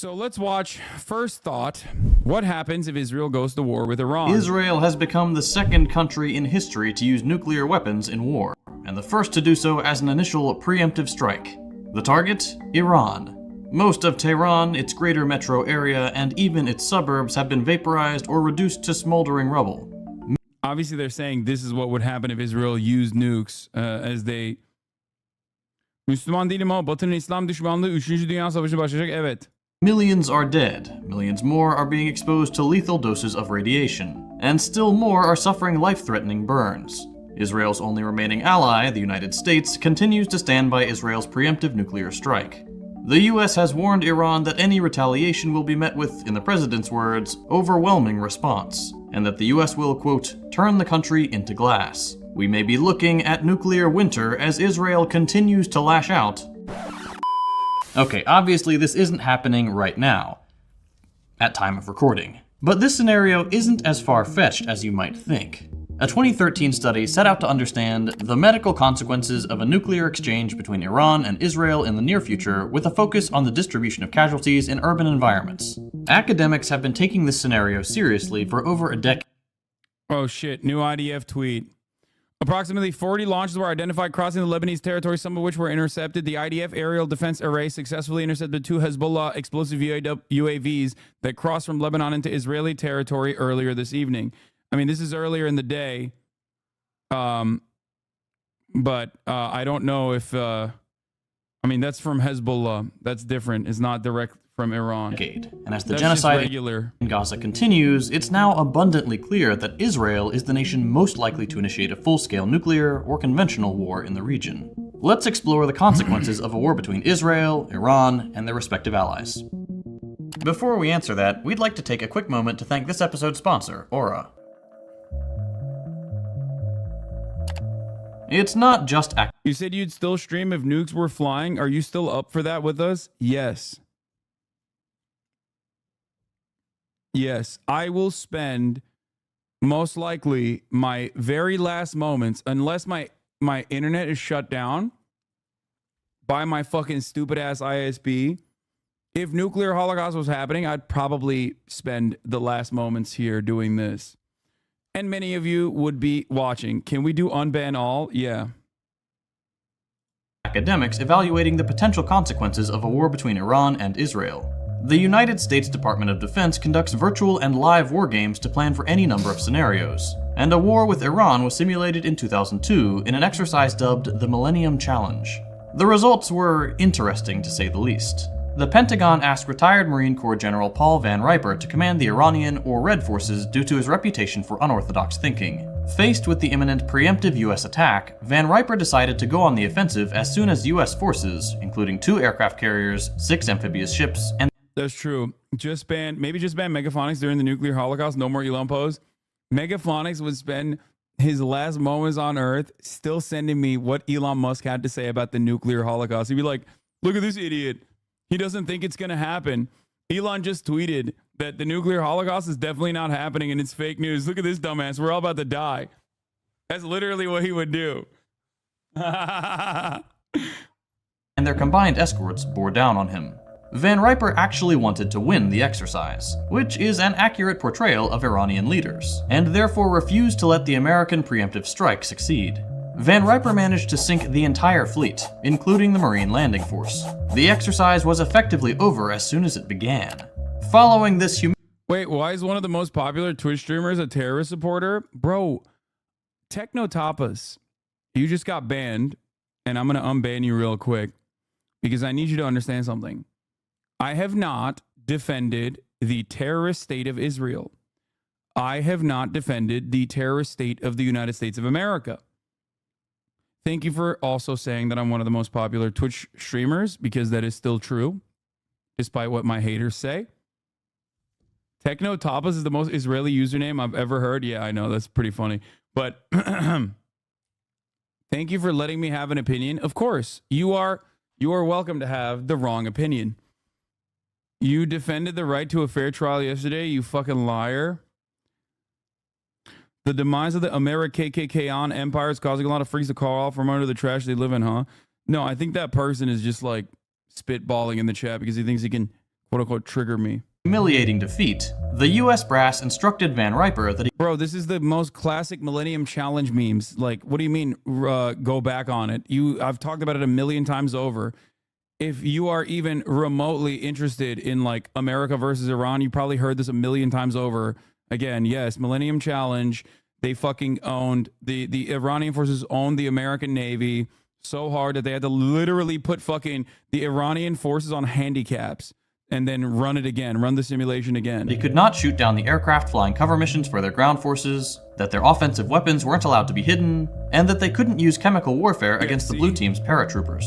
So let's watch First Thought. What happens if Israel goes to war with Iran? Israel has become the second country in history to use nuclear weapons in war, and the first to do so as an initial preemptive strike. The target? Iran. Most of Tehran, its greater metro area, and even its suburbs have been vaporized or reduced to smoldering rubble. Obviously, they're saying this is what would happen if Israel used nukes as they... Müslüman değilim ama Batı'nın İslam düşmanlığı 3. Dünya Savaşı başlayacak. Evet. Millions are dead, millions more are being exposed to lethal doses of radiation, and still more are suffering life-threatening burns. Israel's only remaining ally, the United States, continues to stand by Israel's preemptive nuclear strike. The US has warned Iran that any retaliation will be met with, in the president's words, overwhelming response, and that the US will, quote, turn the country into glass. We may be looking at nuclear winter as Israel continues to lash out. Okay, obviously this isn't happening right now, at time of recording. But this scenario isn't as far-fetched as you might think. A 2013 study set out to understand the medical consequences of a nuclear exchange between Iran and Israel in the near future, with a focus on the distribution of casualties in urban environments. Academics have been taking this scenario seriously for over a decade. Oh shit, new IDF tweet. Approximately 40 launches were identified crossing the Lebanese territory, some of which were intercepted. The IDF aerial defense array successfully intercepted 2 Hezbollah explosive UAVs that crossed from Lebanon into Israeli territory earlier this evening. I mean, this is earlier in the day, but I don't know if... I mean, that's from Hezbollah. That's different. It's not direct from Iran. And as the genocide in Gaza continues, it's now abundantly clear that Israel is the nation most likely to initiate a full-scale nuclear or conventional war in the region. Let's explore the consequences of a war between Israel, Iran, and their respective allies. Before we answer that, we'd like to take a quick moment to thank this episode's sponsor, Aura. It's not just... You said you'd still stream if nukes were flying. Are you still up for that with us? Yes. Yes, I will spend most likely my very last moments, unless my internet is shut down by my fucking stupid ass ISP. If nuclear holocaust was happening, I'd probably spend the last moments here doing this. And many of you would be watching. Can we do unban all? Yeah. Academics evaluating the potential consequences of a war between Iran and Israel. The United States Department of Defense conducts virtual and live war games to plan for any number of scenarios, and a war with Iran was simulated in 2002 in an exercise dubbed the Millennium Challenge. The results were interesting to say the least. The Pentagon asked retired Marine Corps General Paul Van Riper to command the Iranian or Red Forces due to his reputation for unorthodox thinking. Faced with the imminent preemptive US attack, Van Riper decided to go on the offensive as soon as US forces, including 2 aircraft carriers, 6 amphibious ships, and... That's true. Maybe just ban Megaphonics during the nuclear holocaust. No more Elon Pose. Megaphonics would spend his last moments on Earth still sending me what Elon Musk had to say about the nuclear holocaust. He'd be like, look at this idiot. He doesn't think it's going to happen. Elon just tweeted that the nuclear holocaust is definitely not happening and it's fake news. Look at this dumbass. We're all about to die. That's literally what he would do. And their combined escorts bore down on him. Van Riper actually wanted to win the exercise, which is an accurate portrayal of Iranian leaders, and therefore refused to let the American preemptive strike succeed. Van Riper managed to sink the entire fleet, including the Marine Landing Force. The exercise was effectively over as soon as it began. Following this Wait, why is one of the most popular Twitch streamers a terrorist supporter? Bro, Technotapas, you just got banned, and I'm going to unban you real quick, because I need you to understand something. I have not defended the terrorist state of Israel. I have not defended the terrorist state of the United States of America. Thank you for also saying that I'm one of the most popular Twitch streamers, because that is still true, despite what my haters say. Techno Tapas is the most Israeli username I've ever heard. Yeah, I know. That's pretty funny. But thank you for letting me have an opinion. Of course, you are welcome to have the wrong opinion. You defended the right to a fair trial yesterday, you fucking liar. The demise of the American empire is causing a lot of freaks to call off from under the trash they live in, huh? No, I think that person is just like spitballing in the chat because he thinks he can quote-unquote trigger me. Humiliating defeat, the US brass instructed Van Riper that he Bro, this is the most classic Millennium Challenge memes. Like, what do you mean, go back on it? I've talked about it a million times over. If you are even remotely interested in like America versus Iran, you probably heard this a million times over. Again, yes, Millennium Challenge. They fucking owned the Iranian forces owned the American Navy so hard that they had to literally put fucking the Iranian forces on handicaps and then run the simulation again. They could not shoot down the aircraft flying cover missions for their ground forces, that their offensive weapons weren't allowed to be hidden, and that they couldn't use chemical warfare against the blue team's paratroopers.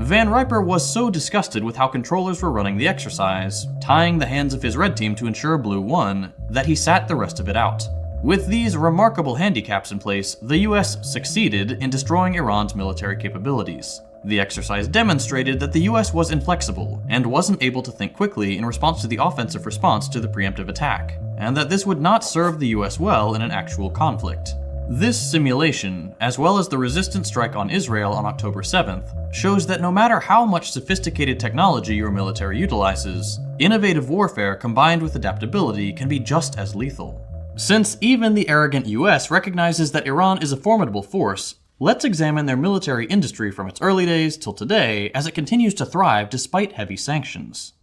Van Riper was so disgusted with how controllers were running the exercise, tying the hands of his red team to ensure blue won, that he sat the rest of it out. With these remarkable handicaps in place, the US succeeded in destroying Iran's military capabilities. The exercise demonstrated that the US was inflexible and wasn't able to think quickly in response to the offensive response to the preemptive attack, and that this would not serve the US well in an actual conflict. This simulation, as well as the resistance strike on Israel on October 7th, shows that no matter how much sophisticated technology your military utilizes, innovative warfare combined with adaptability can be just as lethal. Since even the arrogant US recognizes that Iran is a formidable force, let's examine their military industry from its early days till today as it continues to thrive despite heavy sanctions.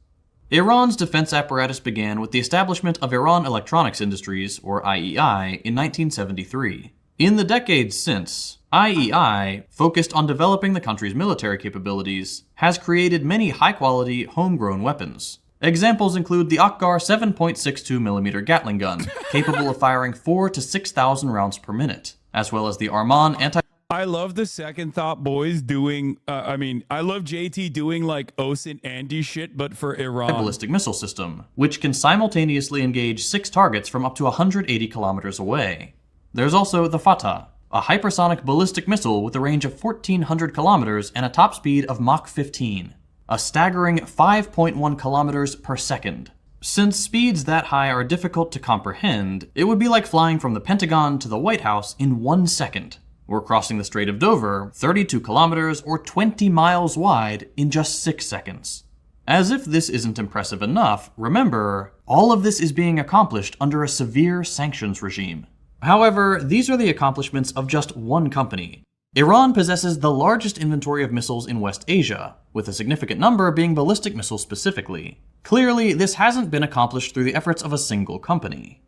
Iran's defense apparatus began with the establishment of Iran Electronics Industries, or IEI, in 1973. In the decades since, IEI, focused on developing the country's military capabilities, has created many high-quality, homegrown weapons. Examples include the Akbar 7.62mm Gatling gun, capable of firing 4,000 to 6,000 rounds per minute, as well as the Arman I love the Second Thought boys doing, I love JT doing like Os and Andy shit, but for Iran. Ballistic missile system, which can simultaneously engage 6 targets from up to 180 kilometers away. There's also the Fatah, a hypersonic ballistic missile with a range of 1,400 kilometers and a top speed of Mach 15, a staggering 5.1 kilometers per second. Since speeds that high are difficult to comprehend, it would be like flying from the Pentagon to the White House in 1 second, or crossing the Strait of Dover, 32 kilometers or 20 miles wide, in just 6 seconds. As if this isn't impressive enough, remember, all of this is being accomplished under a severe sanctions regime. However, these are the accomplishments of just one company. Iran possesses the largest inventory of missiles in West Asia, with a significant number being ballistic missiles specifically. Clearly, this hasn't been accomplished through the efforts of a single company.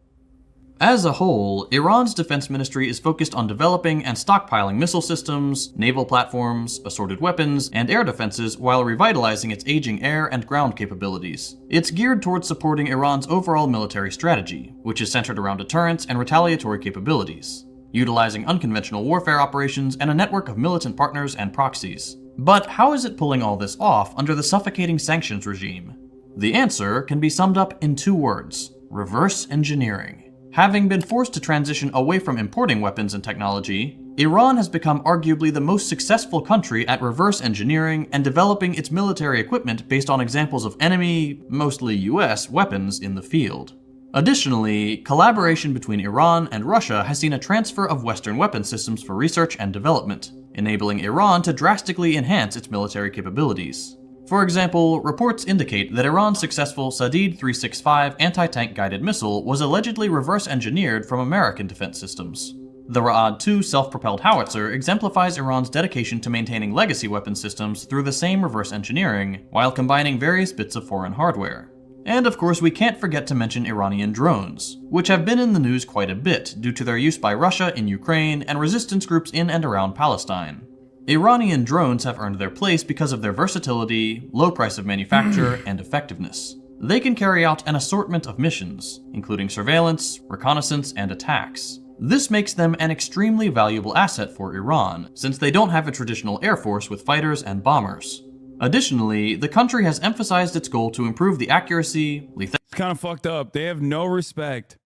As a whole, Iran's defense ministry is focused on developing and stockpiling missile systems, naval platforms, assorted weapons, and air defenses while revitalizing its aging air and ground capabilities. It's geared towards supporting Iran's overall military strategy, which is centered around deterrence and retaliatory capabilities, utilizing unconventional warfare operations and a network of militant partners and proxies. But how is it pulling all this off under the suffocating sanctions regime? The answer can be summed up in 2 words: reverse engineering. Having been forced to transition away from importing weapons and technology, Iran has become arguably the most successful country at reverse engineering and developing its military equipment based on examples of enemy, mostly US, weapons in the field. Additionally, collaboration between Iran and Russia has seen a transfer of Western weapon systems for research and development, enabling Iran to drastically enhance its military capabilities. For example, reports indicate that Iran's successful Sadid 365 anti-tank guided missile was allegedly reverse engineered from American defense systems. The Ra'ad 2 self-propelled howitzer exemplifies Iran's dedication to maintaining legacy weapon systems through the same reverse engineering, while combining various bits of foreign hardware. And of course, we can't forget to mention Iranian drones, which have been in the news quite a bit due to their use by Russia in Ukraine and resistance groups in and around Palestine. Iranian drones have earned their place because of their versatility, low price of manufacture, and effectiveness. They can carry out an assortment of missions, including surveillance, reconnaissance, and attacks. This makes them an extremely valuable asset for Iran, since they don't have a traditional air force with fighters and bombers. Additionally, the country has emphasized its goal to improve the accuracy, It's kind of fucked up. They have no respect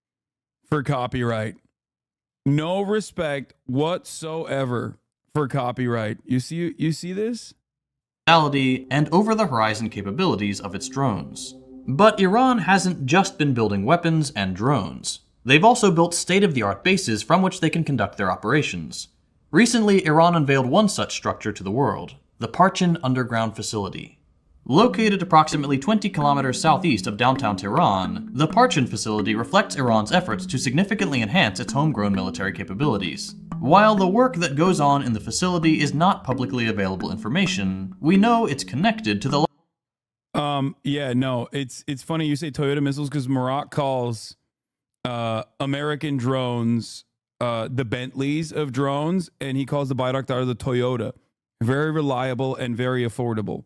for copyright. No respect whatsoever for copyright. You see this? lethality, and over-the-horizon capabilities of its drones. But Iran hasn't just been building weapons and drones. They've also built state-of-the-art bases from which they can conduct their operations. Recently, Iran unveiled one such structure to the world, the Parchin Underground Facility. Located approximately 20 kilometers southeast of downtown Tehran, the Parchin facility reflects Iran's efforts to significantly enhance its homegrown military capabilities. While the work that goes on in the facility is not publicly available information, we know it's connected to the yeah, no, it's funny you say Toyota missiles because Marat calls American drones the Bentleys of drones, and he calls the Bayraktar the Toyota. Very reliable and very affordable.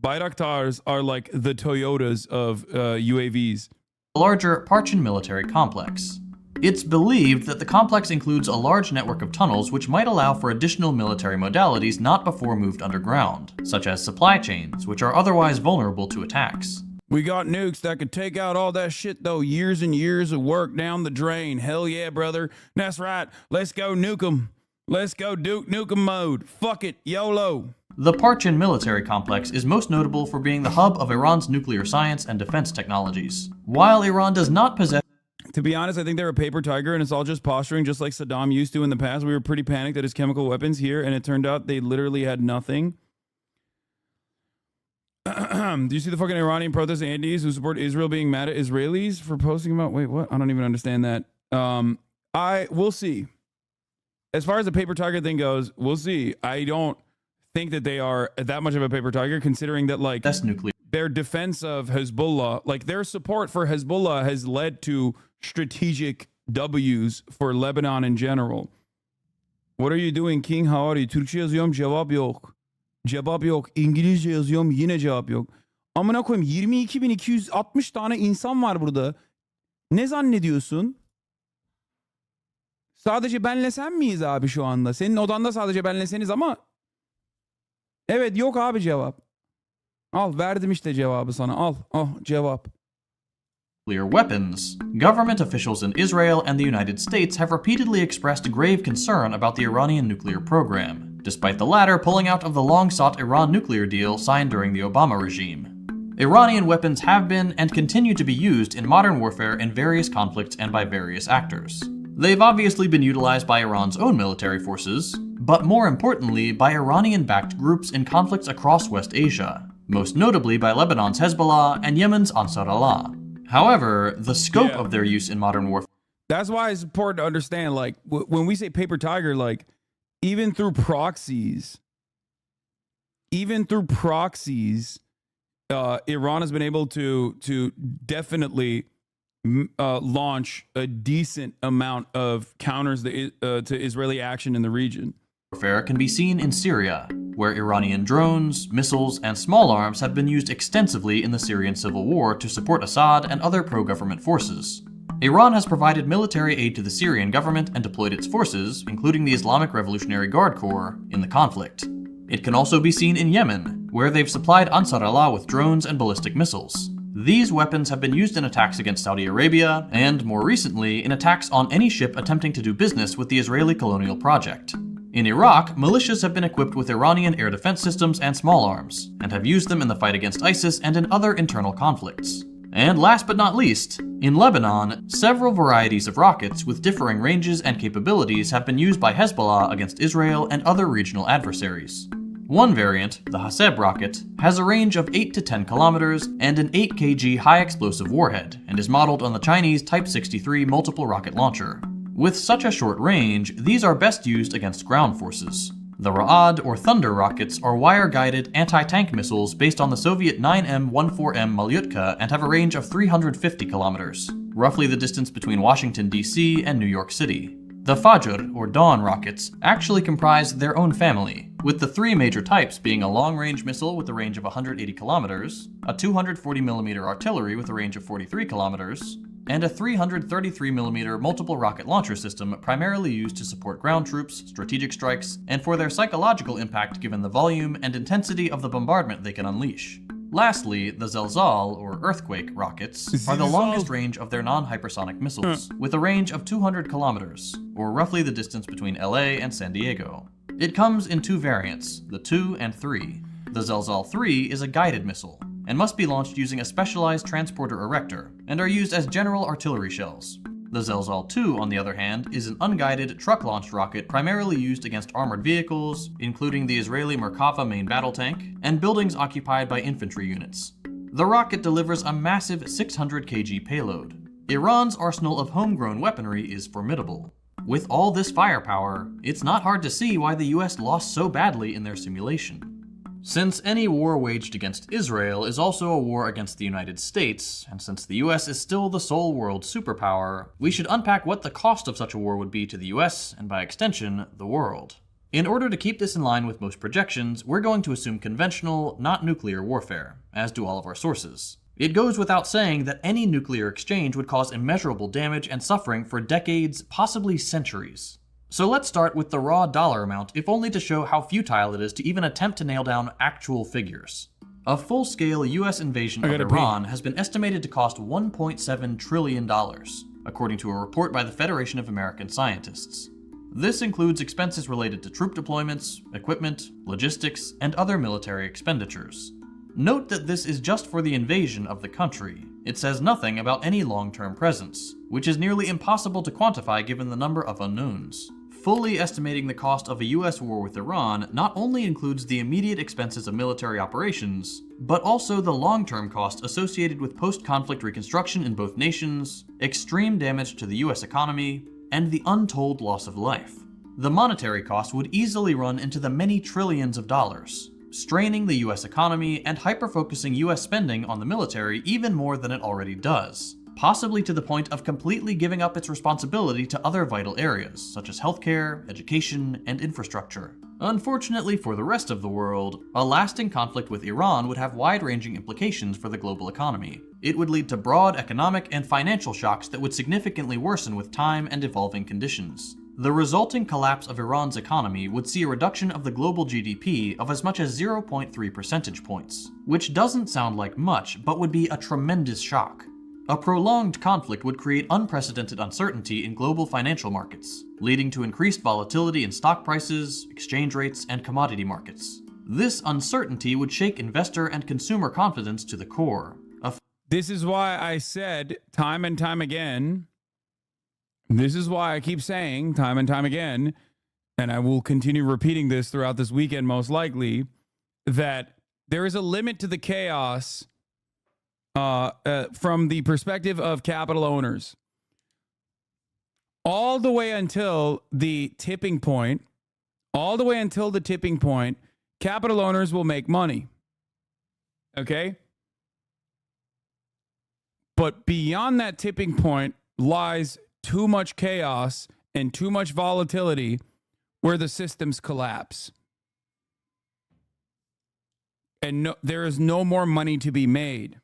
Bayraktars are like the Toyotas of UAVs. larger Parchin military complex. It's believed that the complex includes a large network of tunnels which might allow for additional military modalities not before moved underground, such as supply chains, which are otherwise vulnerable to attacks. We got nukes that could take out all that shit, though. Years and years of work down the drain. Hell yeah, brother. That's right. Let's go nuke 'em. Let's go Duke Nukem mode. Fuck it. YOLO. The Parchin military complex is most notable for being the hub of Iran's nuclear science and defense technologies. While Iran does not possess To be honest, I think they're a paper tiger, and it's all just posturing, just like Saddam used to in the past. We were pretty panicked at his chemical weapons here, and it turned out they literally had nothing. Do you see the fucking Iranian protest Andes who support Israel being mad at Israelis for posting about? Wait, what? I don't even understand that. We'll see. As far as the paper tiger thing goes, we'll see. I don't think that they are that much of a paper tiger, considering that like nuclear. Their defense of Hezbollah, like their support for Hezbollah, has led to strategic W's for Lebanon in general. What are you doing, King? How are you? Türkçe yazıyorum, cevap yok. Cevap yok. İngilizce yazıyorum, yine cevap yok. Amına koyayım, 22.260 tane insan var burada. Ne zannediyorsun? Sadece benle sen miyiz abi şu anda? Senin odanda sadece benle seniz ama evet, yok abi cevap. Al, verdim işte cevabı sana. Al. Oh, cevap. Weapons. Government officials in Israel and the United States have repeatedly expressed grave concern about the Iranian nuclear program, despite the latter pulling out of the long-sought Iran nuclear deal signed during the Obama regime. Iranian weapons have been and continue to be used in modern warfare in various conflicts and by various actors. They've obviously been utilized by Iran's own military forces, but more importantly by Iranian-backed groups in conflicts across West Asia, most notably by Lebanon's Hezbollah and Yemen's Ansar Allah. However, the scope of their use in modern warfare... That's why it's important to understand, like, when we say paper tiger, like, even through proxies, Iran has been able to definitely launch a decent amount of counters to Israeli action in the region. Warfare can be seen in Syria, where Iranian drones, missiles, and small arms have been used extensively in the Syrian civil war to support Assad and other pro-government forces. Iran has provided military aid to the Syrian government and deployed its forces, including the Islamic Revolutionary Guard Corps, in the conflict. It can also be seen in Yemen, where they've supplied Ansar Allah with drones and ballistic missiles. These weapons have been used in attacks against Saudi Arabia, and more recently, in attacks on any ship attempting to do business with the Israeli colonial project. In Iraq, militias have been equipped with Iranian air defense systems and small arms, and have used them in the fight against ISIS and in other internal conflicts. And last but not least, in Lebanon, several varieties of rockets with differing ranges and capabilities have been used by Hezbollah against Israel and other regional adversaries. One variant, the Haseb rocket, has a range of 8 to 10 kilometers and an 8 kg high-explosive warhead, and is modeled on the Chinese Type 63 multiple rocket launcher. With such a short range, these are best used against ground forces. The Ra'ad or Thunder rockets are wire-guided anti-tank missiles based on the Soviet 9M-14M Malyutka and have a range of 350 kilometers, roughly the distance between Washington, D.C. and New York City. The Fajr, or Dawn rockets, actually comprise their own family, with the three major types being a long-range missile with a range of 180 kilometers, a 240mm artillery with a range of 43 kilometers, and a 333mm multiple rocket launcher system primarily used to support ground troops, strategic strikes, and for their psychological impact given the volume and intensity of the bombardment they can unleash. Lastly, the Zelzal, or Earthquake, rockets are the longest range of their non-hypersonic missiles, with a range of 200 kilometers, or roughly the distance between LA and San Diego. It comes in two variants, the 2 and 3. The Zelzal 3 is a guided missile, and must be launched using a specialized transporter erector, and are used as general artillery shells. The Zelzal 2, on the other hand, is an unguided, truck-launched rocket primarily used against armored vehicles, including the Israeli Merkava main battle tank, and buildings occupied by infantry units. The rocket delivers a massive 600 kg payload. Iran's arsenal of homegrown weaponry is formidable. With all this firepower, it's not hard to see why the US lost so badly in their simulation. Since any war waged against Israel is also a war against the United States, and since the US is still the sole world superpower, we should unpack what the cost of such a war would be to the US, and by extension, the world. In order to keep this in line with most projections, we're going to assume conventional, not nuclear warfare, as do all of our sources. It goes without saying that any nuclear exchange would cause immeasurable damage and suffering for decades, possibly centuries. So let's start with the raw dollar amount, if only to show how futile it is to even attempt to nail down actual figures. A full-scale US invasion of Iran has been estimated to cost $1.7 trillion, according to a report by the Federation of American Scientists. This includes expenses related to troop deployments, equipment, logistics, and other military expenditures. Note that this is just for the invasion of the country. It says nothing about any long-term presence, which is nearly impossible to quantify given the number of unknowns. Fully estimating the cost of a US war with Iran not only includes the immediate expenses of military operations, but also the long-term cost associated with post-conflict reconstruction in both nations, extreme damage to the US economy, and the untold loss of life. The monetary cost would easily run into the many trillions of dollars, straining the US economy and hyper-focusing US spending on the military even more than it already does, possibly to the point of completely giving up its responsibility to other vital areas, such as healthcare, education, and infrastructure. Unfortunately for the rest of the world, a lasting conflict with Iran would have wide-ranging implications for the global economy. It would lead to broad economic and financial shocks that would significantly worsen with time and evolving conditions. The resulting collapse of Iran's economy would see a reduction of the global GDP of as much as 0.3 percentage points, which doesn't sound like much, but would be a tremendous shock. A prolonged conflict would create unprecedented uncertainty in global financial markets, leading to increased volatility in stock prices, exchange rates, and commodity markets. This uncertainty would shake investor and consumer confidence to the core. This is why I said time and time again, this is why I keep saying time and time again, and I will continue repeating this throughout this weekend most likely, that there is a limit to the chaos from the perspective of capital owners. All the way until the tipping point, capital owners will make money. Okay? But beyond that tipping point lies too much chaos and too much volatility where the systems collapse. And there is no more money to be made.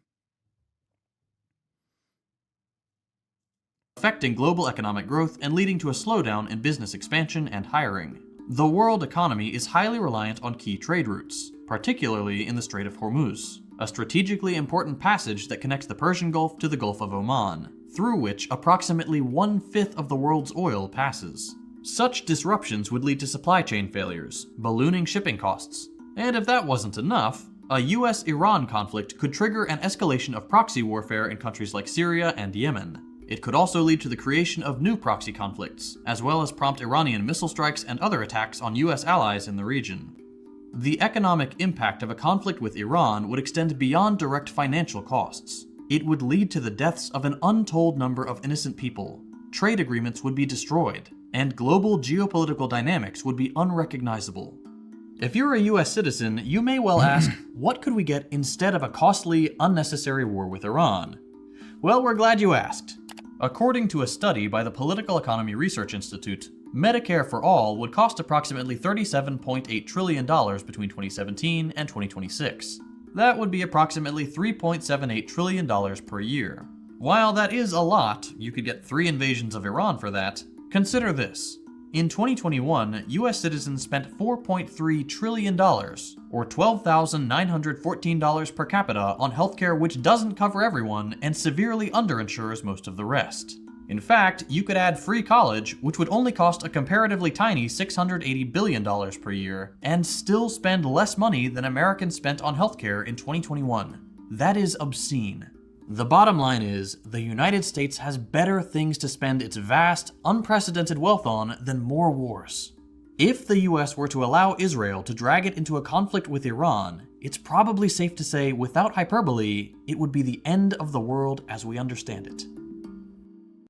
Affecting global economic growth and leading to a slowdown in business expansion and hiring. The world economy is highly reliant on key trade routes, particularly in the Strait of Hormuz, a strategically important passage that connects the Persian Gulf to the Gulf of Oman, through which approximately 1/5 of the world's oil passes. Such disruptions would lead to supply chain failures, ballooning shipping costs, and if that wasn't enough, a US-Iran conflict could trigger an escalation of proxy warfare in countries like Syria and Yemen. It could also lead to the creation of new proxy conflicts, as well as prompt Iranian missile strikes and other attacks on US allies in the region. The economic impact of a conflict with Iran would extend beyond direct financial costs. It would lead to the deaths of an untold number of innocent people, trade agreements would be destroyed, and global geopolitical dynamics would be unrecognizable. If you're a US citizen, you may well ask, what could we get instead of a costly, unnecessary war with Iran? Well, we're glad you asked. According to a study by the Political Economy Research Institute, Medicare for All would cost approximately $37.8 trillion between 2017 and 2026. That would be approximately $3.78 trillion per year. While that is a lot, you could get 3 invasions of Iran for that. Consider this. In 2021, US citizens spent $4.3 trillion, or $12,914 per capita, on healthcare which doesn't cover everyone and severely underinsures most of the rest. In fact, you could add free college, which would only cost a comparatively tiny $680 billion per year, and still spend less money than Americans spent on healthcare in 2021. That is obscene. The bottom line is, the United States has better things to spend its vast, unprecedented wealth on than more wars. If the US were to allow Israel to drag it into a conflict with Iran, it's probably safe to say, without hyperbole, it would be the end of the world as we understand it.